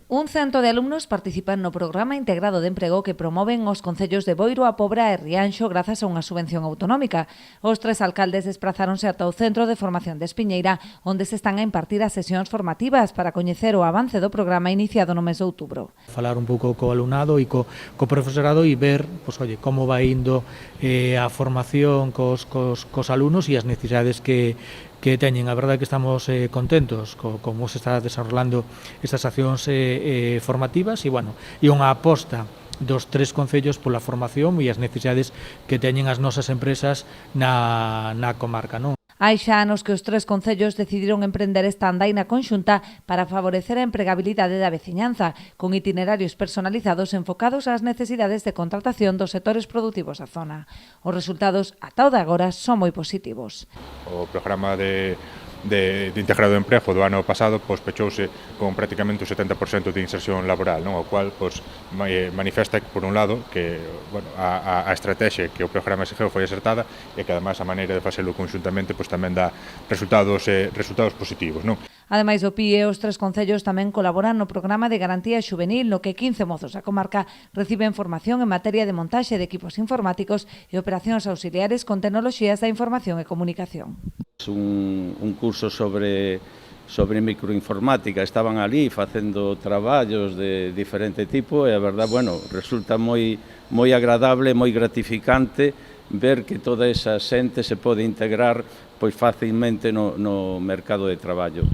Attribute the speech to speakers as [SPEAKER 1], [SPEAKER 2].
[SPEAKER 1] Un cento de alumnos participan no programa integrado de emprego que promoven os concellos de Boiro, A Pobra e Rianxo grazas a unha subvención autonómica. Os tres alcaldes desprazáronse ata o Centro de Formación de Espiñeira, onde se están a impartir as sesións formativas para coñecer o avance do programa iniciado no mes de outubro.
[SPEAKER 2] Falar un pouco co alumnado e co profesorado e ver como vai indo a formación cos alumnos e as necesidades que teñen. A verdade é que estamos contentos como se está desarrollando estas accións formativas e unha aposta dos tres concellos pola formación e as necesidades que teñen as nosas empresas na comarca, non?
[SPEAKER 1] Hai xa anos que os tres concellos decidiron emprender esta andaina conxunta para favorecer a empregabilidade da veciñanza, con itinerarios personalizados enfocados ás necesidades de contratación dos sectores produtivos da zona. Os resultados, ata o de agora, son moi positivos.
[SPEAKER 3] O programa de integrado de emprego do ano pasado pechouse con prácticamente o 70% de inserción laboral, non? O cual manifesta que, por un lado, que a estrategia que o programa seguiu foi acertada e que, ademais, a maneira de facelo conxuntamente tamén dá resultados positivos, non?
[SPEAKER 1] Ademais do PIE, os tres concellos tamén colaboran no programa de garantía xuvenil, no que 15 mozos da comarca reciben formación en materia de montaxe de equipos informáticos e operacións auxiliares con tecnoloxías da información e comunicación.
[SPEAKER 4] Un curso sobre microinformática, estaban ali facendo traballos de diferente tipo e a verdade, resulta moi agradable, moi gratificante ver que toda esa xente se pode integrar facilmente no mercado de traballo.